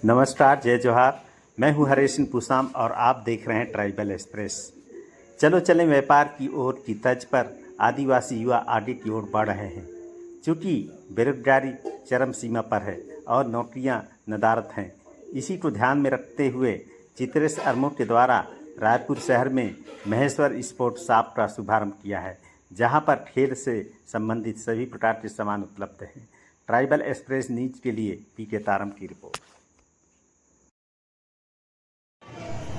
नमस्कार, जय जोहार। मैं हूं हरीश सिंह पूसाम और आप देख रहे हैं ट्राइबल एक्सप्रेस। चलो चलें व्यापार की ओर की तर्ज पर आदिवासी युवा आगे की ओर बढ़ रहे हैं। चूँकि बेरोजगारी चरम सीमा पर है और नौकरियां नदारद हैं, इसी को ध्यान में रखते हुए चित्रेश अरमो के द्वारा रायपुर शहर में महेश्वर स्पोर्ट शॉप का शुभारंभ किया है, जहां पर खेल से संबंधित सभी प्रकार के सामान उपलब्ध हैं। ट्राइबल एक्सप्रेस न्यूज के लिए पीके तारम की रिपोर्ट।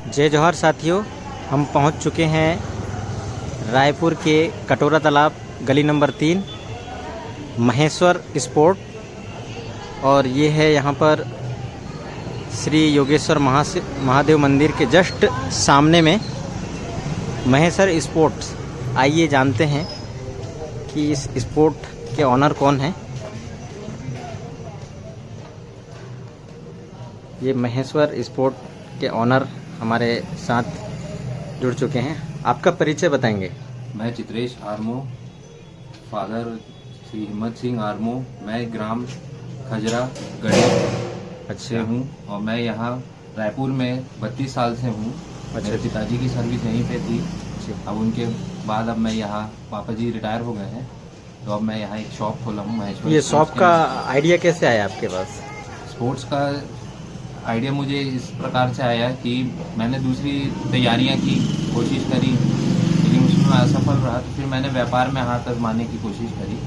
जय जोहार साथियों, हम पहुंच चुके हैं रायपुर के कटोरा तालाब गली नंबर 3 महेश्वर स्पोर्ट। और ये है यहाँ पर श्री योगेश्वर महादेव मंदिर के जस्ट सामने में महेश्वर स्पोर्ट्स। आइए जानते हैं कि इस स्पोर्ट के ऑनर कौन हैं। ये महेश्वर स्पोर्ट के ऑनर हमारे साथ जुड़ चुके हैं। आपका परिचय बताएंगे? मैं चित्रेश आर्मो, फादर श्री हिम्मत सिंह आर्मो। मैं ग्राम खजरा गढ़ी से हूँ और मैं यहाँ रायपुर में 32 साल से हूँ। मेरे पिताजी की सर्विस यहीं पे थी। अब उनके बाद अब मैं यहाँ, पापा जी रिटायर हो गए हैं, तो अब मैं यहाँ एक शॉप खोला हूँ महेश्वर। ये शॉप का आइडिया कैसे आया आपके पास? स्पोर्ट्स का आइडिया मुझे इस प्रकार से आया कि मैंने दूसरी तैयारियां की, कोशिश करी, लेकिन उसमें मैं असफल रहा। तो फिर मैंने व्यापार में हाथ आजमाने की कोशिश करी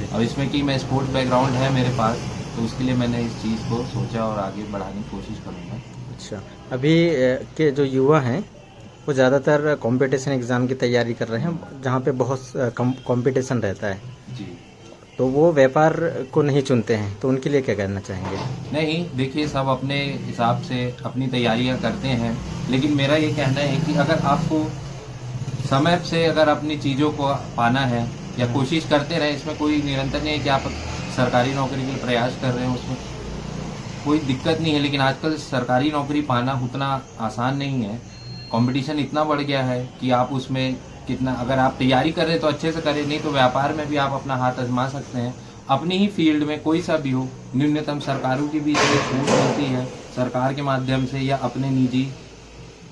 और इसमें कि मैं स्पोर्ट्स बैकग्राउंड है मेरे पास, तो उसके लिए मैंने इस चीज़ को सोचा और आगे बढ़ाने की कोशिश करूँगा। अच्छा, अभी के जो युवा हैं वो ज़्यादातर कंपटीशन एग्ज़ाम की तैयारी कर रहे हैं, जहाँ पे बहुत कंपटीशन रहता है जी, तो वो व्यापार को नहीं चुनते हैं, तो उनके लिए क्या कहना चाहेंगे? नहीं, देखिए, सब अपने हिसाब से अपनी तैयारियां करते हैं, लेकिन मेरा ये कहना है कि अगर आपको समय से अगर अपनी चीज़ों को पाना है या कोशिश करते रहें, इसमें कोई निरंतर नहीं है कि आप सरकारी नौकरी के लिए प्रयास कर रहे हैं, उसमें कोई दिक्कत नहीं है। लेकिन आजकल सरकारी नौकरी पाना उतना आसान नहीं है। कंपटीशन इतना बढ़ गया है कि आप उसमें कितना, अगर आप तैयारी कर रहे हैं तो अच्छे से करें, नहीं तो व्यापार में भी आप अपना हाथ आजमा सकते हैं। अपनी ही फील्ड में कोई सा भी हो, न्यूनतम सरकारों की भी इसमें छूट मिलती है, सरकार के माध्यम से या अपने निजी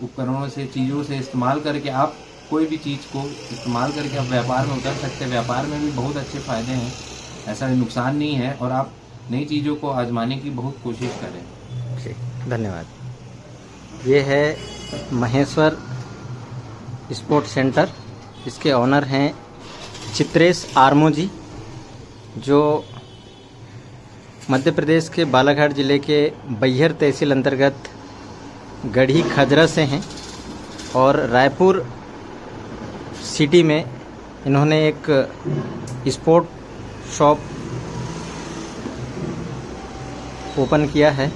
उपकरणों से, चीज़ों से इस्तेमाल करके आप कोई भी चीज़ को इस्तेमाल करके आप व्यापार में उतर सकते हैं। व्यापार में भी बहुत अच्छे फ़ायदे हैं, ऐसा नुकसान नहीं है, और आप नई चीज़ों को आजमाने की बहुत कोशिश करें। ठीक, धन्यवाद। ये है महेश्वर स्पोर्ट सेंटर, इसके ऑनर हैं चित्रेश आर्मो जी, जो मध्य प्रदेश के बालाघाट जिले के बैहर तहसील अंतर्गत गढ़ी खजरा से हैं और रायपुर सिटी में इन्होंने एक स्पोर्ट शॉप ओपन किया है।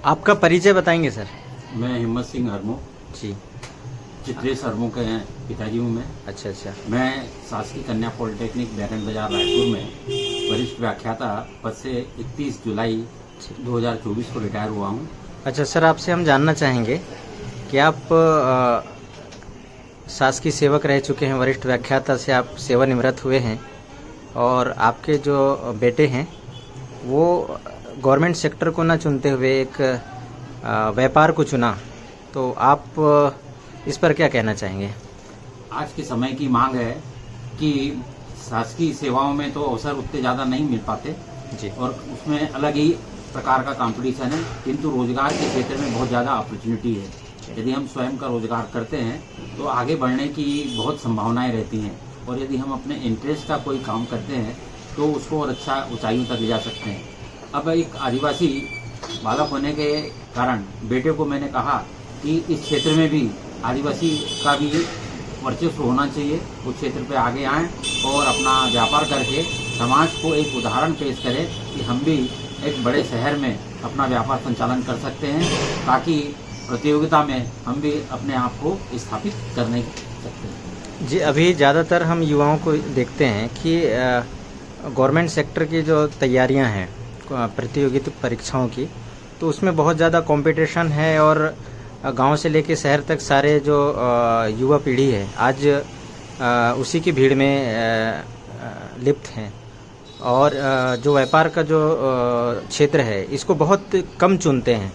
आपका परिचय बताएंगे सर? मैं हिम्मत सिंह आर्मो जी। चित्रेश आर्मो के हैं पिताजी हूँ मैं। अच्छा। मैं शासकीय कन्या पॉलिटेक्निक बैरन बाजार रायपुर में वरिष्ठ व्याख्याता पद से 31 जुलाई 2024 को रिटायर हुआ हूँ। अच्छा सर, आपसे हम जानना चाहेंगे कि आप शासकीय सेवक रह चुके हैं, वरिष्ठ व्याख्याता से आप सेवानिवृत्त हुए हैं, और आपके जो बेटे हैं वो गवर्नमेंट सेक्टर को ना चुनते हुए एक व्यापार को चुना, तो आप इस पर क्या कहना चाहेंगे? आज के समय की मांग है कि शासकीय सेवाओं में तो अवसर उतने ज़्यादा नहीं मिल पाते जी, और उसमें अलग ही प्रकार का कंपटीशन है, किंतु रोजगार के क्षेत्र में बहुत ज़्यादा अपॉर्चुनिटी है। यदि हम स्वयं का रोजगार करते हैं तो आगे बढ़ने की बहुत संभावनाएं रहती हैं, और यदि हम अपने इंटरेस्ट का कोई काम करते हैं तो उसको और अच्छा ऊंचाइयों तक ले जा सकते हैं। अब एक आदिवासी बालक होने के कारण बेटे को मैंने कहा कि इस क्षेत्र में भी आदिवासी का भी वर्चस्व होना चाहिए, उस क्षेत्र पे आगे आएं और अपना व्यापार करके समाज को एक उदाहरण पेश करें कि हम भी एक बड़े शहर में अपना व्यापार संचालन कर सकते हैं, ताकि प्रतियोगिता में हम भी अपने आप को स्थापित करने सकते हैं। जी, अभी ज़्यादातर हम युवाओं को देखते हैं कि गवर्नमेंट सेक्टर की जो तैयारियां हैं प्रतियोगिता परीक्षाओं की, तो उसमें बहुत ज़्यादा कंपटीशन है और गांव से लेके शहर तक सारे जो युवा पीढ़ी है आज उसी की भीड़ में लिप्त हैं और जो व्यापार का जो क्षेत्र है इसको बहुत कम चुनते हैं,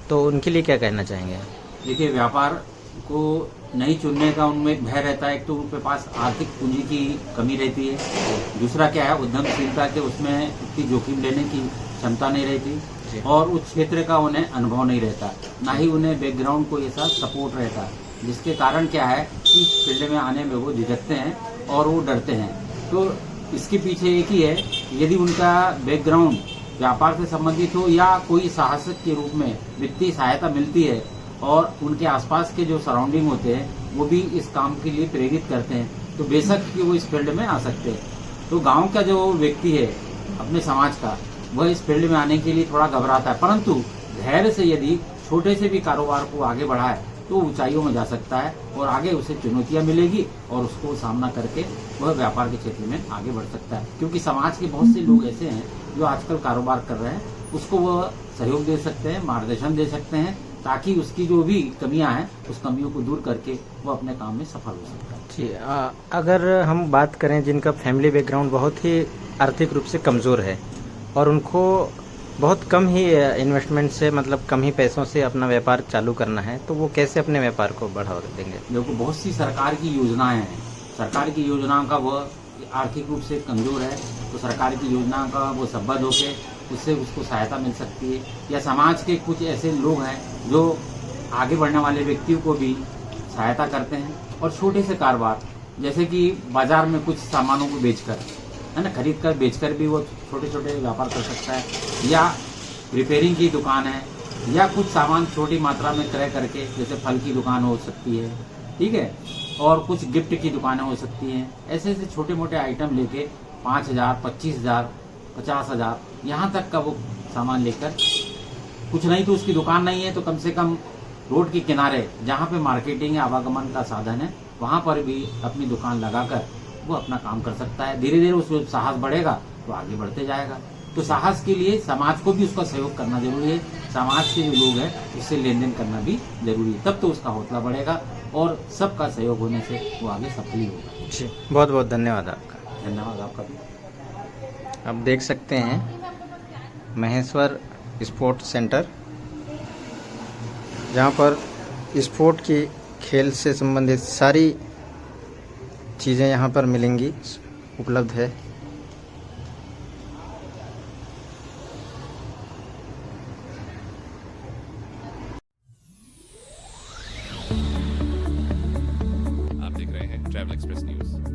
तो उनके लिए क्या कहना चाहेंगे? देखिए, व्यापार को नहीं चुनने का उनमें एक भय रहता है। एक तो उनके पास आर्थिक पूंजी की कमी रहती है, दूसरा क्या है उद्यमशीलता के उसमें इतनी जोखिम लेने की क्षमता नहीं रहती और उस क्षेत्र का उन्हें अनुभव नहीं रहता, ना ही उन्हें बैकग्राउंड को ऐसा सपोर्ट रहता, जिसके कारण क्या है कि इस फील्ड में आने में वो झिझकते हैं और वो डरते हैं। तो इसके पीछे एक ही है, यदि उनका बैकग्राउंड व्यापार से संबंधित हो या कोई साहसिक के रूप में वित्तीय सहायता मिलती है और उनके आसपास के जो सराउंडिंग होते हैं वो भी इस काम के लिए प्रेरित करते हैं, तो बेशक कि वो इस फील्ड में आ सकते हैं। तो गांव का जो व्यक्ति है अपने समाज का, वह इस फील्ड में आने के लिए थोड़ा घबराता है, परंतु धैर्य से यदि छोटे से भी कारोबार को आगे बढ़ाए तो ऊंचाइयों में जा सकता है और आगे उसे चुनौतियां मिलेगी और उसको सामना करके वह व्यापार के क्षेत्र में आगे बढ़ सकता है। क्योंकि समाज के बहुत से लोग ऐसे हैं जो आजकल कारोबार कर रहे हैं, उसको वह सहयोग दे सकते हैं, मार्गदर्शन दे सकते हैं, ताकि उसकी जो भी कमियां हैं उस कमियों को दूर करके वो अपने काम में सफल हो सकता है। जी, अगर हम बात करें जिनका फैमिली बैकग्राउंड बहुत ही आर्थिक रूप से कमज़ोर है और उनको बहुत कम ही इन्वेस्टमेंट से मतलब कम ही पैसों से अपना व्यापार चालू करना है, तो वो कैसे अपने व्यापार को बढ़ावा देंगे? देखो, बहुत सी सरकार की योजनाएं हैं, सरकार की योजनाओं का वह आर्थिक रूप से कमजोर है तो सरकार की योजनाओं का वो संबद्ध होके उससे उसको सहायता मिल सकती है, या समाज के कुछ ऐसे लोग हैं जो आगे बढ़ने वाले व्यक्तियों को भी सहायता करते हैं। और छोटे से कारोबार जैसे कि बाजार में कुछ सामानों को बेचकर, है ना, खरीद कर बेचकर भी वो छोटे छोटे व्यापार कर सकता है, या रिपेयरिंग की दुकान है, या कुछ सामान छोटी मात्रा में क्रय करके, जैसे फल की दुकान हो सकती है, ठीक है, और कुछ गिफ्ट की दुकानें हो सकती हैं। ऐसे ऐसे छोटे मोटे आइटम लेके 5,000, 25,000, 50,000 यहाँ तक का वो सामान लेकर, कुछ नहीं तो उसकी दुकान नहीं है तो कम से कम रोड के किनारे जहाँ पे मार्केटिंग या आवागमन का साधन है वहाँ पर भी अपनी दुकान लगाकर वो अपना काम कर सकता है। धीरे धीरे उसमें साहस बढ़ेगा तो आगे बढ़ते जाएगा। तो साहस के लिए समाज को भी उसका सहयोग करना जरूरी है, समाज के जो लोग हैं उससे लेन देन करना भी जरूरी है, तब तो उसका हौसला बढ़ेगा और सबका सहयोग होने से वो आगे सफल ही होगा। जी, बहुत बहुत धन्यवाद आपका। धन्यवाद आपका भी। आप देख सकते हैं महेश्वर स्पोर्ट सेंटर, जहाँ पर स्पोर्ट की खेल से संबंधित सारी चीज़ें यहाँ पर मिलेंगी, उपलब्ध है। आप देख रहे हैं ट्रैवल एक्सप्रेस न्यूज़।